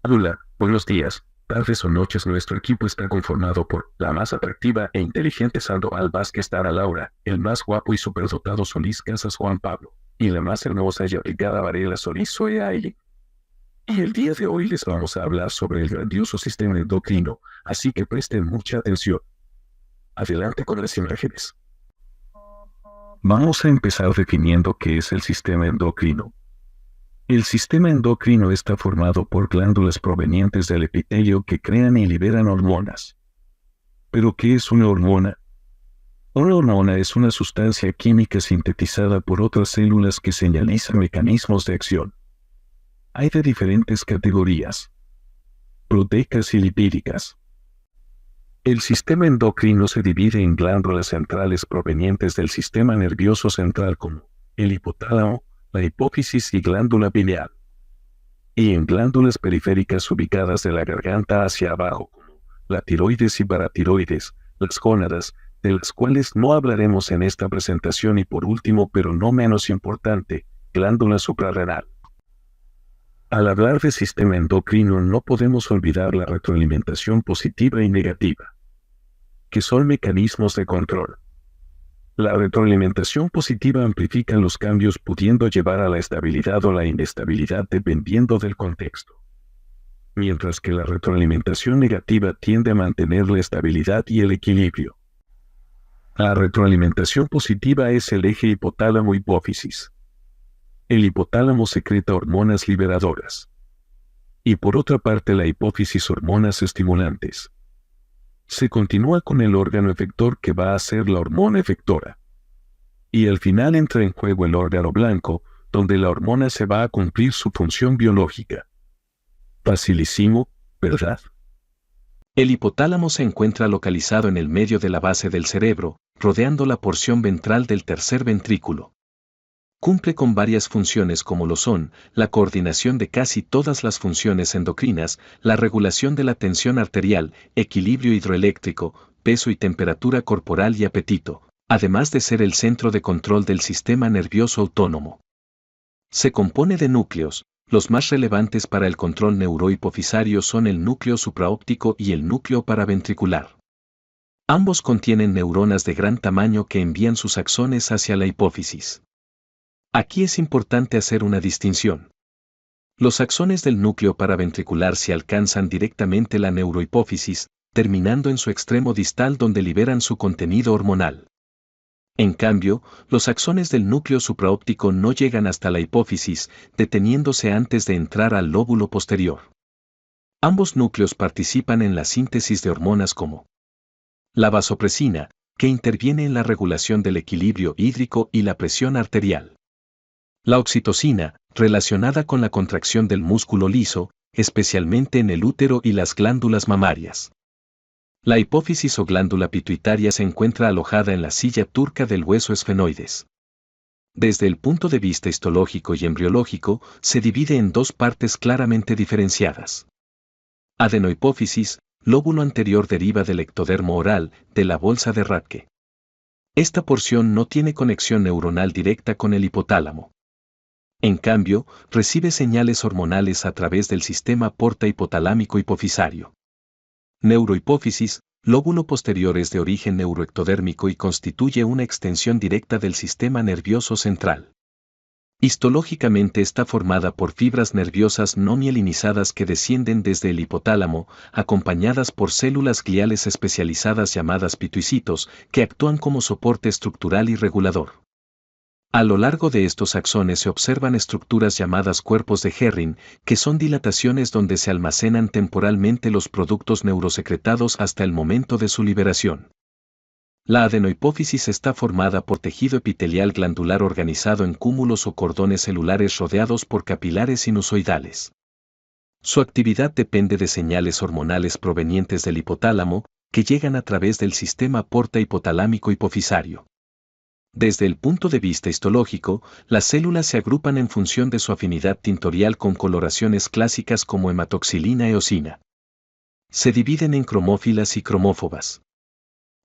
Hola, buenos días, tardes o noches. Nuestro equipo está conformado por la más atractiva e inteligente Sandoval Vázquez Tara Laura, el más guapo y superdotado Solís Casas Juan Pablo, y la más hermosa y aplicada Varela Solís Soy Aile. Y el día de hoy les vamos a hablar sobre el grandioso sistema endocrino, así que presten mucha atención. Adelante con las imágenes. Vamos a empezar definiendo qué es el sistema endocrino. El sistema endocrino está formado por glándulas provenientes del epitelio que crean y liberan hormonas. ¿Pero qué es una hormona? Una hormona es una sustancia química sintetizada por otras células que señaliza mecanismos de acción. Hay de diferentes categorías: proteicas y lipídicas. El sistema endocrino se divide en glándulas centrales provenientes del sistema nervioso central como el hipotálamo, la hipófisis y glándula pineal, y en glándulas periféricas ubicadas de la garganta hacia abajo como la tiroides y paratiroides, las gónadas, de las cuales no hablaremos en esta presentación, y por último pero no menos importante, glándula suprarrenal. Al hablar de sistema endocrino no podemos olvidar la retroalimentación positiva y negativa, que son mecanismos de control. La retroalimentación positiva amplifica los cambios, pudiendo llevar a la estabilidad o la inestabilidad dependiendo del contexto, mientras que la retroalimentación negativa tiende a mantener la estabilidad y el equilibrio. La retroalimentación positiva es el eje hipotálamo-hipófisis. El hipotálamo secreta hormonas liberadoras, y por otra parte la hipófisis hormonas estimulantes. Se continúa con el órgano efector, que va a ser la hormona efectora. Y al final entra en juego el órgano blanco, donde la hormona se va a cumplir su función biológica. Facilísimo, ¿verdad? El hipotálamo se encuentra localizado en el medio de la base del cerebro, rodeando la porción ventral del tercer ventrículo. Cumple con varias funciones como lo son la coordinación de casi todas las funciones endocrinas, la regulación de la tensión arterial, equilibrio hidroeléctrico, peso y temperatura corporal y apetito, además de ser el centro de control del sistema nervioso autónomo. Se compone de núcleos. Los más relevantes para el control neurohipofisario son el núcleo supraóptico y el núcleo paraventricular. Ambos contienen neuronas de gran tamaño que envían sus axones hacia la hipófisis. Aquí es importante hacer una distinción. Los axones del núcleo paraventricular se alcanzan directamente la neurohipófisis, terminando en su extremo distal donde liberan su contenido hormonal. En cambio, los axones del núcleo supraóptico no llegan hasta la hipófisis, deteniéndose antes de entrar al lóbulo posterior. Ambos núcleos participan en la síntesis de hormonas como la vasopresina, que interviene en la regulación del equilibrio hídrico y la presión arterial. La oxitocina, relacionada con la contracción del músculo liso, especialmente en el útero y las glándulas mamarias. La hipófisis o glándula pituitaria se encuentra alojada en la silla turca del hueso esfenoides. Desde el punto de vista histológico y embriológico, se divide en dos partes claramente diferenciadas. Adenohipófisis, lóbulo anterior, deriva del ectodermo oral, de la bolsa de Rathke. Esta porción no tiene conexión neuronal directa con el hipotálamo. En cambio, recibe señales hormonales a través del sistema porta hipotalámico hipofisario. Neurohipófisis, lóbulo posterior, es de origen neuroectodérmico y constituye una extensión directa del sistema nervioso central. Histológicamente está formada por fibras nerviosas no mielinizadas que descienden desde el hipotálamo, acompañadas por células gliales especializadas llamadas pituicitos, que actúan como soporte estructural y regulador. A lo largo de estos axones se observan estructuras llamadas cuerpos de Herring, que son dilataciones donde se almacenan temporalmente los productos neurosecretados hasta el momento de su liberación. La adenohipófisis está formada por tejido epitelial glandular organizado en cúmulos o cordones celulares rodeados por capilares sinusoidales. Su actividad depende de señales hormonales provenientes del hipotálamo, que llegan a través del sistema porta hipotalámico hipofisario. Desde el punto de vista histológico, las células se agrupan en función de su afinidad tintorial con coloraciones clásicas como hematoxilina e eosina. Se dividen en cromófilas y cromófobas.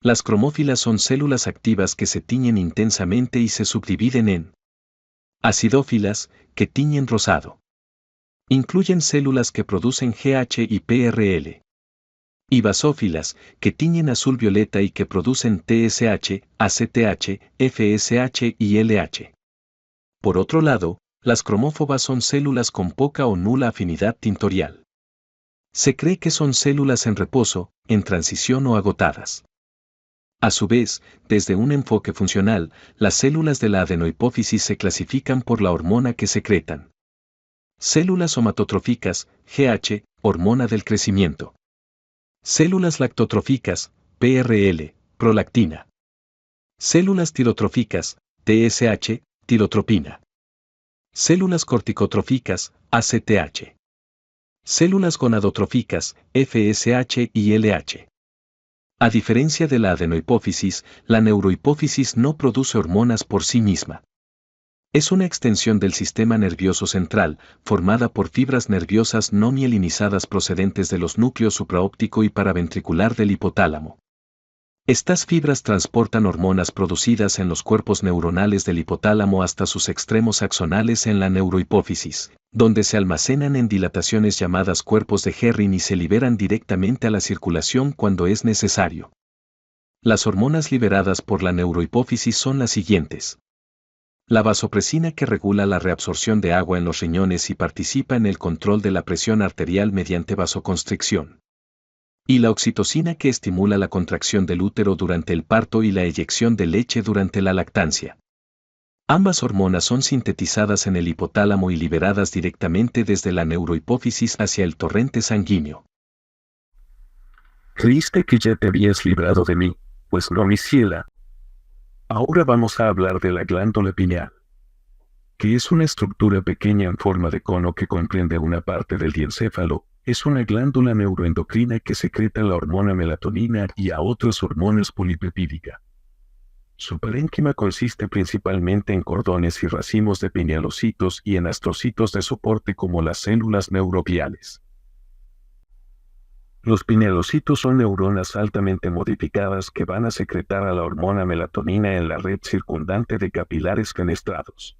Las cromófilas son células activas que se tiñen intensamente y se subdividen en acidófilas, que tiñen rosado, Incluyen células que producen GH y PRL. Y basófilas, que tiñen azul violeta y que producen TSH, ACTH, FSH y LH. Por otro lado, las cromófobas son células con poca o nula afinidad tintorial. Se cree que son células en reposo, en transición o agotadas. A su vez, desde un enfoque funcional, las células de la adenohipófisis se clasifican por la hormona que secretan. Células somatotróficas, GH, hormona del crecimiento. Células lactotróficas, PRL, prolactina. Células tirotróficas, TSH, tirotropina. Células corticotróficas, ACTH. Células gonadotróficas, FSH y LH. A diferencia de la adenohipófisis, la neurohipófisis no produce hormonas por sí misma. Es una extensión del sistema nervioso central, formada por fibras nerviosas no mielinizadas procedentes de los núcleos supraóptico y paraventricular del hipotálamo. Estas fibras transportan hormonas producidas en los cuerpos neuronales del hipotálamo hasta sus extremos axonales en la neurohipófisis, donde se almacenan en dilataciones llamadas cuerpos de Herrin y se liberan directamente a la circulación cuando es necesario. Las hormonas liberadas por la neurohipófisis son las siguientes. La vasopresina, que regula la reabsorción de agua en los riñones y participa en el control de la presión arterial mediante vasoconstricción. Y la oxitocina, que estimula la contracción del útero durante el parto y la eyección de leche durante la lactancia. Ambas hormonas son sintetizadas en el hipotálamo y liberadas directamente desde la neurohipófisis hacia el torrente sanguíneo. Creíste que ya te habías librado de mí, pues no, mi ciela. Ahora vamos a hablar de la glándula pineal, que es una estructura pequeña en forma de cono que comprende una parte del diencéfalo. Es una glándula neuroendocrina que secreta la hormona melatonina y a otras hormonas polipepídicas. Su parénquima consiste principalmente en cordones y racimos de pinealocitos y en astrocitos de soporte como las células neuropiales. Los pinealocitos son neuronas altamente modificadas que van a secretar a la hormona melatonina en la red circundante de capilares fenestrados.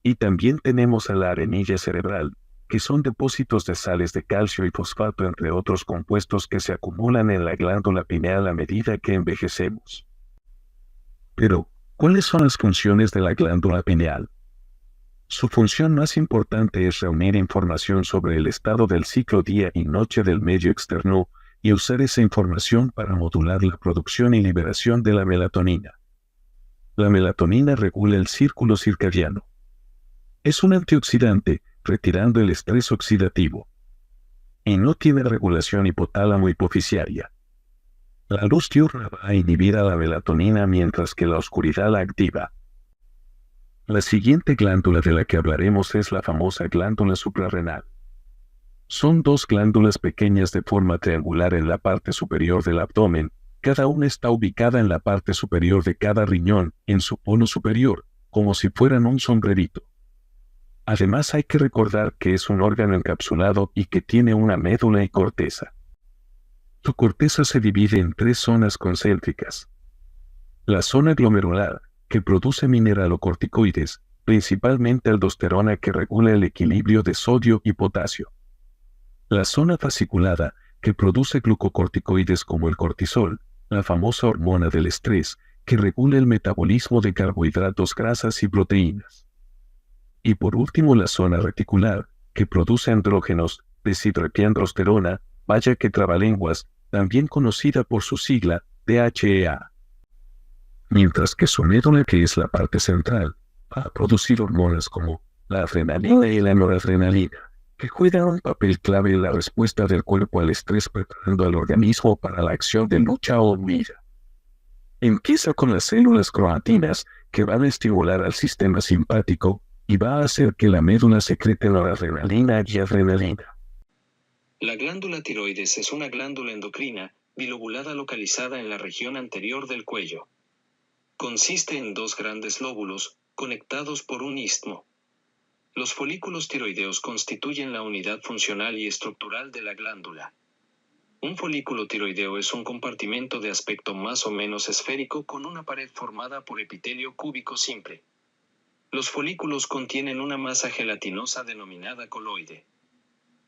Y también tenemos a la arenilla cerebral, que son depósitos de sales de calcio y fosfato entre otros compuestos que se acumulan en la glándula pineal a medida que envejecemos. Pero, ¿cuáles son las funciones de la glándula pineal? Su función más importante es reunir información sobre el estado del ciclo día y noche del medio externo y usar esa información para modular la producción y liberación de la melatonina. La melatonina regula el círculo circadiano. Es un antioxidante, retirando el estrés oxidativo. Y no tiene regulación hipotálamo-hipofisiaria. La luz diurna va a inhibir a la melatonina mientras que la oscuridad la activa. La siguiente glándula de la que hablaremos es la famosa glándula suprarrenal. Son dos glándulas pequeñas de forma triangular en la parte superior del abdomen, cada una está ubicada en la parte superior de cada riñón, en su cono superior, como si fueran un sombrerito. Además hay que recordar que es un órgano encapsulado y que tiene una médula y corteza. Su corteza se divide en tres zonas concéntricas. La zona glomerular, que produce mineralocorticoides, principalmente aldosterona, que regula el equilibrio de sodio y potasio. La zona fasciculada, que produce glucocorticoides como el cortisol, la famosa hormona del estrés, que regula el metabolismo de carbohidratos, grasas y proteínas. Y por último la zona reticular, que produce andrógenos, deshidroepiandrosterona, vaya que trabalenguas, también conocida por su sigla, DHEA. Mientras que su médula, que es la parte central, va a producir hormonas como la adrenalina y la noradrenalina, que juegan un papel clave en la respuesta del cuerpo al estrés, preparando al organismo para la acción de lucha o huida. Empieza con las células croatinas, que van a estimular al sistema simpático y va a hacer que la médula secrete noradrenalina y adrenalina. La glándula tiroides es una glándula endocrina, bilobulada localizada en la región anterior del cuello. Consiste en dos grandes lóbulos, conectados por un istmo. Los folículos tiroideos constituyen la unidad funcional y estructural de la glándula. Un folículo tiroideo es un compartimento de aspecto más o menos esférico con una pared formada por epitelio cúbico simple. Los folículos contienen una masa gelatinosa denominada coloide.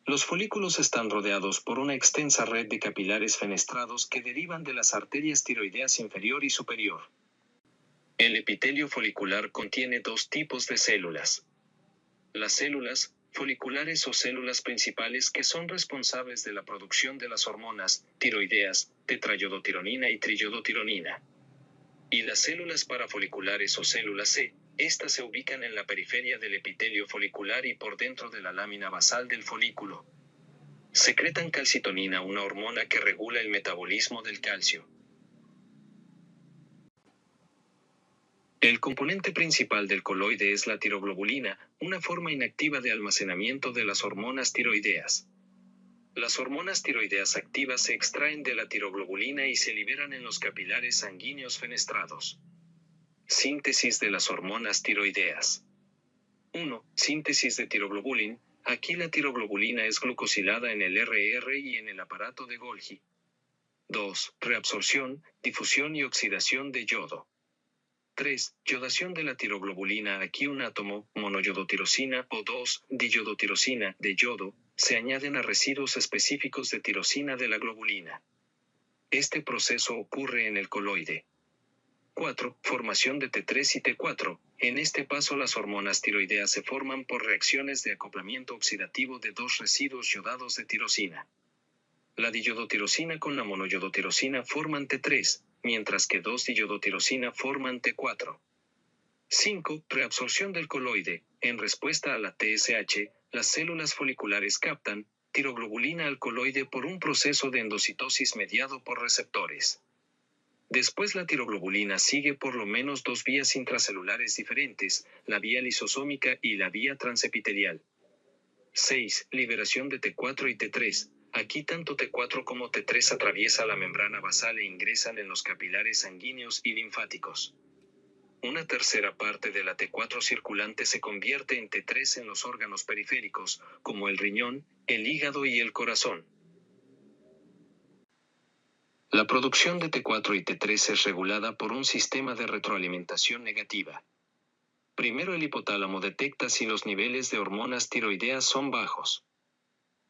Los folículos están rodeados por una extensa red de capilares fenestrados que derivan de las arterias tiroideas inferior y superior. El epitelio folicular contiene dos tipos de células. Las células foliculares o células principales, que son responsables de la producción de las hormonas tiroideas, tetrayodotironina y triyodotironina. Y las células parafoliculares o células C. Estas se ubican en la periferia del epitelio folicular y por dentro de la lámina basal del folículo. Secretan calcitonina, una hormona que regula el metabolismo del calcio. El componente principal del coloide es la tiroglobulina, una forma inactiva de almacenamiento de las hormonas tiroideas. Las hormonas tiroideas activas se extraen de la tiroglobulina y se liberan en los capilares sanguíneos fenestrados. Síntesis de las hormonas tiroideas. 1. Síntesis de tiroglobulin. Aquí la tiroglobulina es glucosilada en el RR y en el aparato de Golgi. 2. Reabsorción, difusión y oxidación de yodo. 3. Yodación de la tiroglobulina. Aquí un átomo, monoyodotirosina o 2-diyodotirosina, de yodo, se añaden a residuos específicos de tirosina de la globulina. Este proceso ocurre en el coloide. 4. Formación de T3 y T4. En este paso las hormonas tiroideas se forman por reacciones de acoplamiento oxidativo de dos residuos yodados de tirosina. La diyodotirosina con la monoyodotirosina forman T3, mientras que 2-diyodotirosina forman T4. 5. Reabsorción del coloide. En respuesta a la TSH, las células foliculares captan tiroglobulina al coloide por un proceso de endocitosis mediado por receptores. Después la tiroglobulina sigue por lo menos dos vías intracelulares diferentes, la vía lisosómica y la vía transepitelial. 6. Liberación de T4 y T3. Aquí tanto T4 como T3 atraviesa la membrana basal e ingresan en los capilares sanguíneos y linfáticos. Una tercera parte de la T4 circulante se convierte en T3 en los órganos periféricos, como el riñón, el hígado y el corazón. La producción de T4 y T3 es regulada por un sistema de retroalimentación negativa. Primero el hipotálamo detecta si los niveles de hormonas tiroideas son bajos.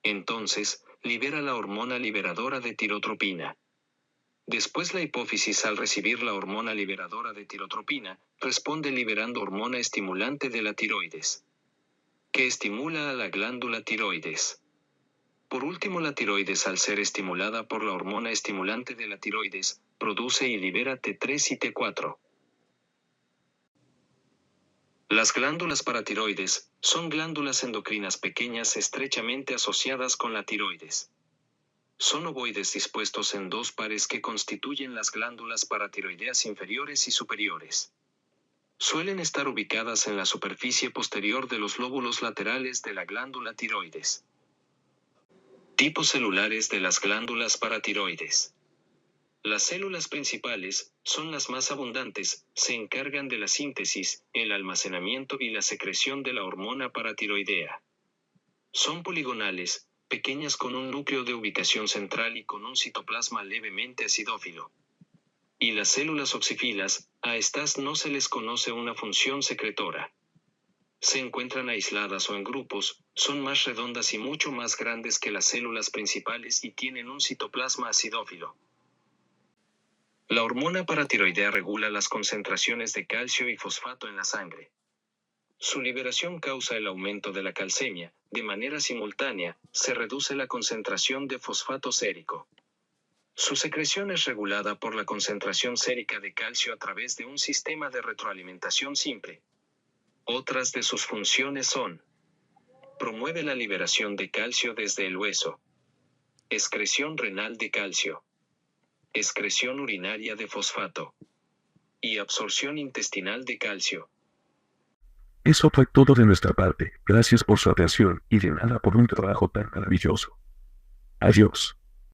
Entonces, libera la hormona liberadora de tirotropina. Después la hipófisis, al recibir la hormona liberadora de tirotropina, responde liberando hormona estimulante de la tiroides, que estimula a la glándula tiroides. Por último, la tiroides, al ser estimulada por la hormona estimulante de la tiroides, produce y libera T3 y T4. Las glándulas paratiroides son glándulas endocrinas pequeñas estrechamente asociadas con la tiroides. Son ovoides dispuestos en dos pares que constituyen las glándulas paratiroideas inferiores y superiores. Suelen estar ubicadas en la superficie posterior de los lóbulos laterales de la glándula tiroides. Tipos celulares de las glándulas paratiroides. Las células principales son las más abundantes, se encargan de la síntesis, el almacenamiento y la secreción de la hormona paratiroidea. Son poligonales, pequeñas con un núcleo de ubicación central y con un citoplasma levemente acidófilo. Y las células oxifilas, a estas no se les conoce una función secretora. Se encuentran aisladas o en grupos, son más redondas y mucho más grandes que las células principales y tienen un citoplasma acidófilo. La hormona paratiroidea regula las concentraciones de calcio y fosfato en la sangre. Su liberación causa el aumento de la calcemia. De manera simultánea, se reduce la concentración de fosfato sérico. Su secreción es regulada por la concentración sérica de calcio a través de un sistema de retroalimentación simple. Otras de sus funciones son: promueve la liberación de calcio desde el hueso, excreción renal de calcio, excreción urinaria de fosfato y absorción intestinal de calcio. Eso fue todo de nuestra parte. Gracias por su atención y de nada por un trabajo tan maravilloso. Adiós.